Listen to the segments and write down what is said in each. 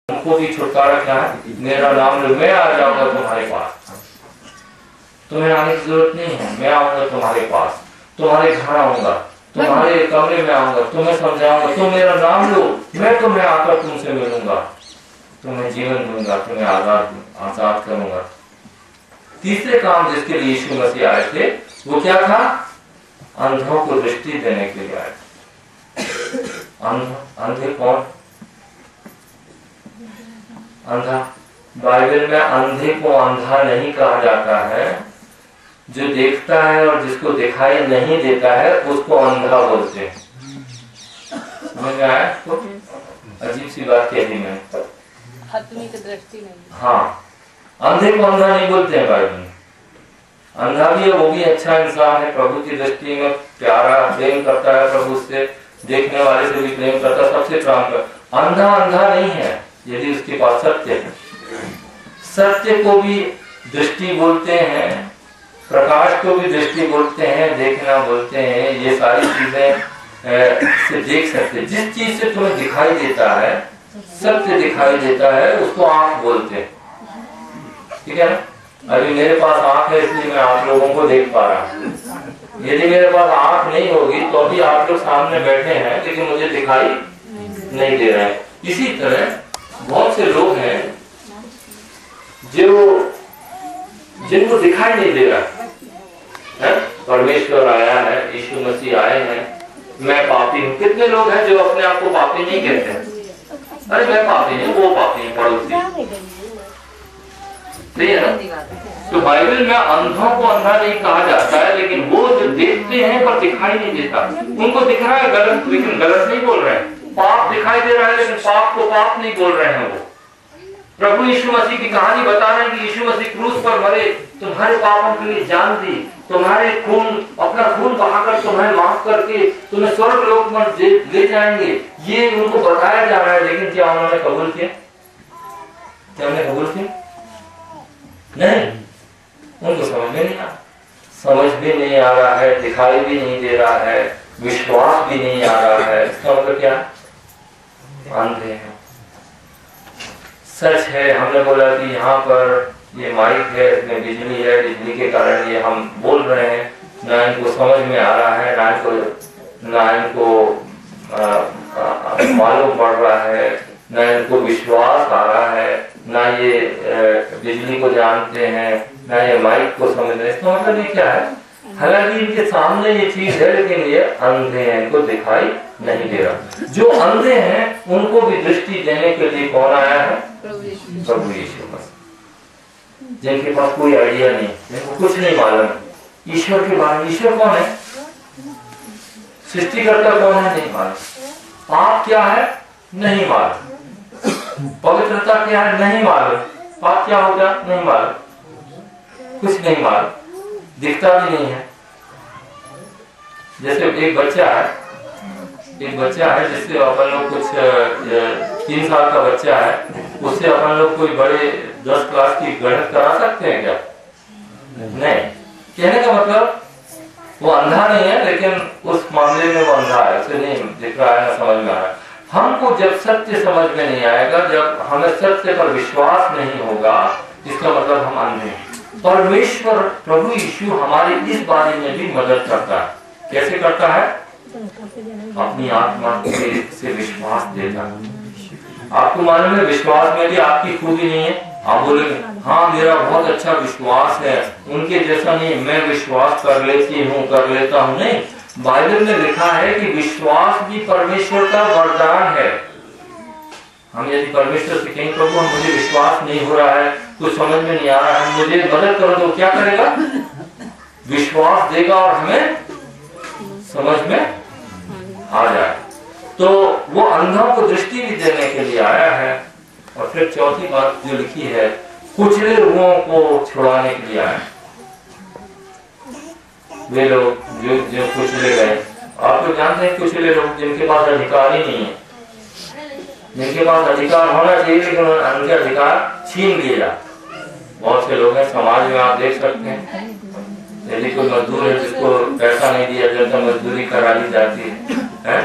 उनको भी छुटकारा क्या है, मेरा नाम लो, मैं आ जाऊंगा तुम्हारे पास, तुम्हें आने की जरूरत नहीं है, मैं आऊंगा तुम्हारे पास, तुम्हारे घर आऊंगा, तुम्हारे कमरे में आऊंगा, तुम्हें समझाऊंगा, तुम मेरा नाम लो, मैं तुम्हें आकर तुमसे मिलूंगा, तुम्हें जीवन दूंगा, तुम्हें आजाद करूंगा। तीसरे काम जिसके लिए यीशु मसीह आए थे वो क्या था, अंधों को दृष्टि देने के लिए आए थे। अंधे कौन, अंधा, बाइबल में अंधे को अंधा नहीं कहा जाता है, जो देखता है और जिसको दिखाई नहीं देता है उसको अंधा बोलते हैं। समझ में आया? अजीब सी बात कह दी मैंने, आदमी की दृष्टि नहीं। हाँ, अंधे को अंधा नहीं बोलते हैं बाइबल में। अंधा भी है, वो भी अच्छा इंसान है, प्रभु की दृष्टि में प्यारा, प्रेम करता है प्रभु से, देखने वाले से भी प्रेम करता है, सबसे प्रेम करता। अंधा अंधा नहीं है यदि उसके पास सत्य है। सत्य को भी दृष्टि बोलते हैं, प्रकाश को भी दृष्टि बोलते हैं, देखना बोलते हैं। ये सारी चीजें से देख सकते, जिस चीज से तुम्हें दिखाई देता है, सत्य दिखाई देता है, उसको आंख बोलते हैं। ठीक है ना? अभी मेरे पास आंख है इसलिए मैं आप लोगों को देख पा रहा हूँ। यदि मेरे पास आंख नहीं होगी तो अभी आप लोग सामने बैठे हैं लेकिन मुझे दिखाई नहीं दे रहा है। इसी तरह बहुत से लोग हैं जो जिनको दिखाई नहीं दे रहा है। परमेश्वर आया है, यीशु मसीह आए हैं, मैं पापी हूँ। कितने लोग हैं जो अपने आप को पापी नहीं कहते हैं? अरे मैं पापी नहीं, वो पापी है, पड़ोसी। सही है ना? तो बाइबल में अंधों को अंधा नहीं कहा जाता है, लेकिन वो जो देखते हैं पर दिखाई नहीं देता, उनको दिख रहा है गलत, लेकिन गलत नहीं बोल रहे हैं। पाप दिखाई दे रहा है लेकिन पाप को पाप नहीं बोल रहे हैं। वो प्रभु यीशु मसीह की कहानी बता रहे हैं कि यीशु मसीह क्रूस पर मरे, तुम्हारे पापों के लिए जान दी, तुम्हारे खून, अपना खून बहाकर तुम्हें माफ करके तुम्हें स्वर्ग लोक में ले जाएंगे। ये उनको बताया जा रहा है, लेकिन क्या उन्होंने कबूल किया? क्या उन्होंने कबूल किया? नहीं, उनको समझ में नहीं आ, समझ भी नहीं आ रहा है, दिखाई भी नहीं दे रहा है, विश्वास भी नहीं आ रहा है। इसका मतलब क्या? अंधे हैं। सच है, हमने बोला कि यहाँ पर ये माइक है, इसमें बिजली है, बिजली के कारण ये हम बोल रहे हैं, ना इनको समझ में आ रहा है, ना इनको मालूम पड़ रहा है, ना इनको विश्वास आ रहा है, ना ये बिजली को जानते हैं, ना ये माइक को समझ रहे हैं। इसका मतलब ये क्या है? हालांकि इनके सामने ये चीज है लेकिन ये अंधे हैं, इनको दिखाई नहीं दे रहा। जो अंधे हैं उनको भी दृष्टि देने के लिए कौन आया है? प्रभु यीशु मसीह। जिनके पास कोई आइडिया नहीं, जिनको कुछ नहीं मालूम ईश्वर के बारे में। ईश्वर कौन है? सृष्टिकर्ता कौन है? नहीं मालूम। पाप क्या है? नहीं मालूम। पवित्रता क्या है? नहीं मालूम। पाप क्या होगा? नहीं मालूम। कुछ नहीं मालूम, दिखता भी नहीं है। जैसे एक बच्चा है जिससे अपन लोग कुछ 3 साल का बच्चा है, उससे अपन लोग कोई बड़े 10 क्लास की गणित करा सकते हैं क्या? नहीं। कहने का मतलब वो अंधा नहीं है, लेकिन उस मामले में वो अंधा है, उसे नहीं दिख रहा है, ना समझ में आ रहा है। हमको जब सत्य समझ में नहीं आएगा, जब हमें सत्य पर विश्वास नहीं होगा, इसका मतलब हम अंधे हैं। परमेश्वर प्रभु यीशु हमारी इस बारे में भी मदद करता है। कैसे करता है? अपनी आत्मा से विश्वास देता है। आपको मालूम है विश्वास में भी आपकी खूबी नहीं है। आप बोलेंगे हाँ मेरा बहुत अच्छा विश्वास है, उनके जैसा नहीं, मैं विश्वास कर लेता हूँ। नहीं, बाइबल में लिखा है कि विश्वास भी परमेश्वर का वरदान है। हम यदि परमेश्वर से कहें प्रभु मुझे विश्वास नहीं हो रहा है, कुछ समझ में नहीं आ रहा है, मुझे मदद करो, तो क्या करेगा? विश्वास देगा और हमें समझ में आ जाए। तो वो अंधों को दृष्टि भी देने के लिए आया है। और फिर चौथी बात जो लिखी है, कुचले हुओं को छुड़ाने के लिए आया। वे लोग जो कुचले गए, आप लोग जानते हैं कुचले लोग जिनके पास अधिकार ही नहीं है, जिनके पास अधिकार होना चाहिए लेकिन उनके अधिकार छीन लिया। बहुत से लोग हैं समाज में, आप देख सकते हैं। यदि कोई मजदूर है जिसको पैसा नहीं दिया जाता, मजदूरी करा ली जाती है,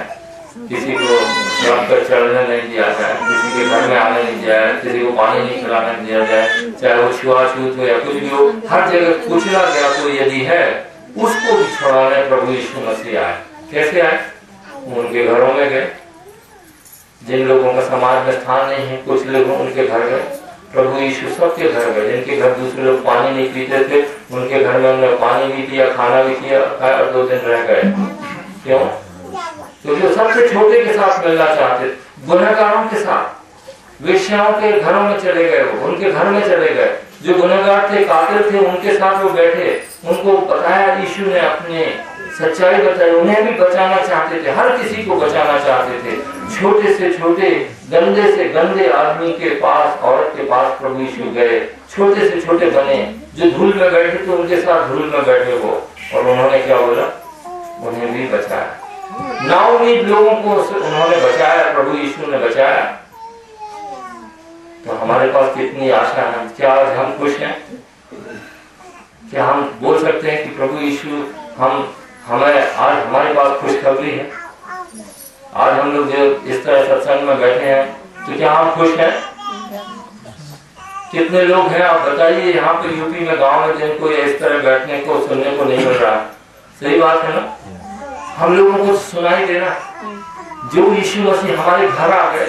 किसी को ट्रक पर चढ़ने नहीं दिया जाए, किसी के घर में आने नहीं दिया जाए, किसी को पानी नहीं पिलाने दिया जाए, चाहे वो छुआछूत हो या कुछ भी हो, हर जगह कुचला गया कोई यदि है, उसको भी छुड़ाने प्रभु यीशु मसीह आए। कैसे आए? उनके घरों में गए, जिन लोगों का समाज में स्थान नहीं है, कुछ लोग उनके घर गए, प्रभु यीशु सबके घर गए। जिनके घर दूसरे लोग पानी नहीं पीते थे, उनके घर में उन्होंने पानी भी पिया, खाना भी किया, खाया और 2 दिन रह गए। क्यों? क्योंकि वो सबसे छोटे के साथ मिलना चाहते, गुनहगारों के साथ। वेश्याओं के घरों में चले गए, वो उनके घर में चले गए, जो गुनहगार थे, कातिल थे, उनके साथ वो बैठे, उनको बताया, यीशु ने अपने सच्चाई बताई, उन्हें भी बचाना चाहते थे, हर किसी को बचाना चाहते थे। छोटे से छोटे, गंदे से गंदे आदमी के पास, औरत के पास प्रभु यीशु गए, छोटे से छोटे बने, जो धूल में बैठे थे उनके साथ धूल में बैठे वो, और उन्होंने क्या बोला? उन्हें भी बचाया। नाउमीद लोगों को उन्होंने बचाया, प्रभु यीशु ने बचाया। तो हमारे पास कितनी आशा है। क्या आज हम खुश हैं? क्या हम बोल सकते हैं कि प्रभु यीशु हमें आज हमारे पास खुशखबरी है? आज हम लोग जो इस तरह सत्संग में बैठे हैं, तो क्या हम खुश हैं? कितने लोग हैं आप बताइए यहाँ पे यूपी में, गांव में, जिनको इस तरह बैठने को, सुनने को नहीं मिल रहा? सही बात है ना? हम लोगों को सुनाई देना। जो यीशु मसीह हमारे घर आ गए,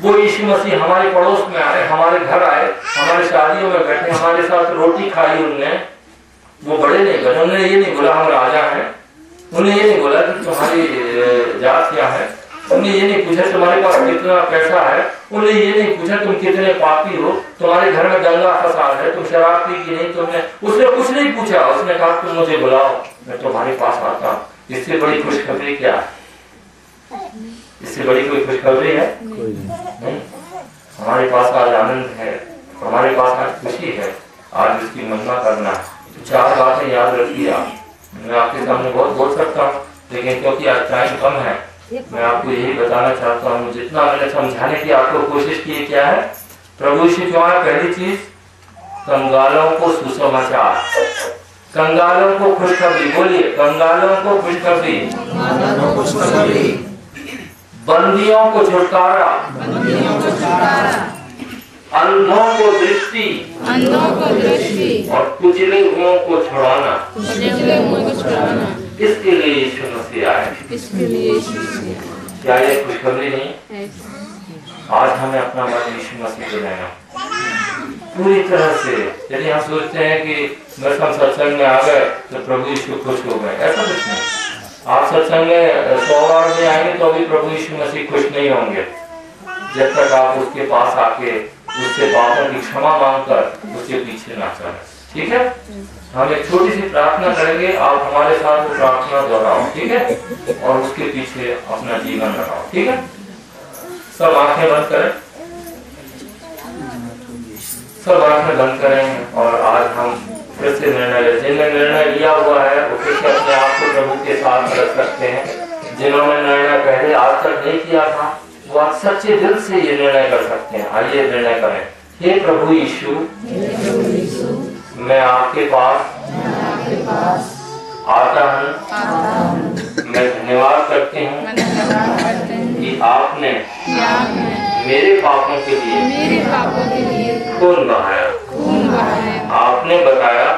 वो यीशु मसीह हमारे पड़ोस में आए, हमारे घर आए, हमारे शादियों में बैठे, हमारे साथ रोटी खाई उनने। वो बड़े नहीं बने, उन्होंने ये नहीं बोला हम राजा हैं, उन्हें ये नहीं बोला कि तुम्हारी जात क्या है, उन्हें ये नहीं पूछा तुम्हारे पास कितना पैसा है, उन्हें ये नहीं पूछा तुम कितने पापी हो, तुम्हारे घर में दंगा फसाद है, तुम शराब पी की नहीं, तुमने, उसने कुछ नहीं पूछा। उसने कहा तुम मुझे बुलाओ, मैं तुम्हारे पास आता हूँ। इससे बड़ी खुशखबरी क्या है? इससे बड़ी कोई खुशखबरी है? नहीं। हमारे पास आज आनंद है, हमारे पास आज खुशी है, आज इसकी महिमा करना है। 4 बातें याद रखिए आप। मैं आपके सामने बहुत बोल सकता हूँ, लेकिन क्योंकि आज टाइम कम है, मैं आपको यही बताना चाहता हूँ। जितना मैंने समझाने की आपको कोशिश की, क्या है प्रभु यीशु क्यों है? पहली चीज, कंगालों को सुसमाचार, कंगालों को खुशखबरी। बोलिए, कंगालों को खुशखबरी, बंदियों को छुटकारा, अंधों को दृष्टि, और कुचले हुओं को छुड़ाना। इसके लिए यीशु मसीह आए। क्या ये खुशखबरी नहीं? आज हमें अपना मन यीशु मसीह को देना पूरी तरह से। यदि हम सोचते हैं कि बस हम सत्संग में आ गए तो प्रभु यीशु खुश हो गए, ऐसा कुछ नहीं। आप सत्संग में 100 बार में आएंगे तो भी प्रभु यीशु मसीह खुश नहीं होंगे, जब तक आप उसके पास आके उससे पापों की क्षमा मांगकर उसके पीछे ना चलें। ठीक है? हम एक छोटी सी प्रार्थना करेंगे, आप हमारे साथ वो प्रार्थना दोहराओ, ठीक है? और उसके पीछे अपना जीवन लगाओ, ठीक है? सब आंखें बंद करें, सब आंखें बंद करें, और आज हम फिर से निर्णय लें। जिन्होंने निर्णय लिया हुआ है वो फिर से अपने आप को प्रभु के साथ रख सकते हैं। जिन्होंने निर्णय पहले आज तक नहीं किया था, वो आज सच्चे दिल से ये निर्णय कर सकते हैं। आइए निर्णय करें। हे प्रभु यीशु, मैं आपके पास आता हूँ। मैं धन्यवाद करती हूँ कि आपने मेरे पापों के लिए खून बहाया। आपने बताया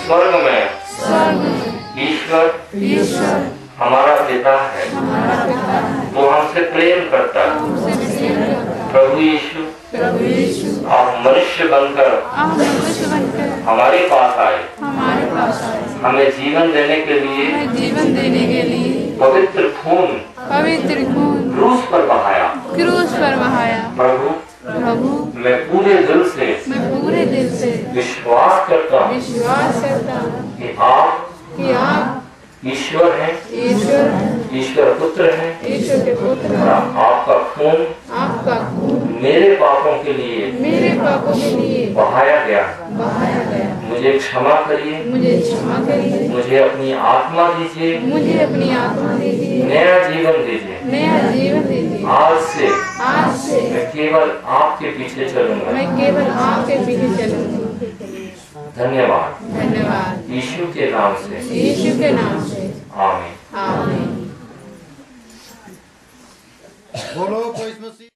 स्वर्ग में ईश्वर हमारा पिता है, वो हमसे प्रेम करता है। प्रभु यीशु आप मनुष्य बनकर हमारे पास आए, हमें जीवन देने के लिए पवित्र खून क्रूस पर बहाया। प्रभु मैं पूरे दिल से विश्वास करता हूँ कि आप ईश्वर हैं, ईश्वर पुत्र हैं। आपका खून मेरे पापों के लिए बहाया गया। मुझे क्षमा करिए, मुझे अपनी आत्मा दीजिए, नया जीवन दीजिए। आज से मैं केवल आपके पीछे चलूंगा। धन्यवाद यीशु के नाम से, आमीन। बोलो कोई मसीह।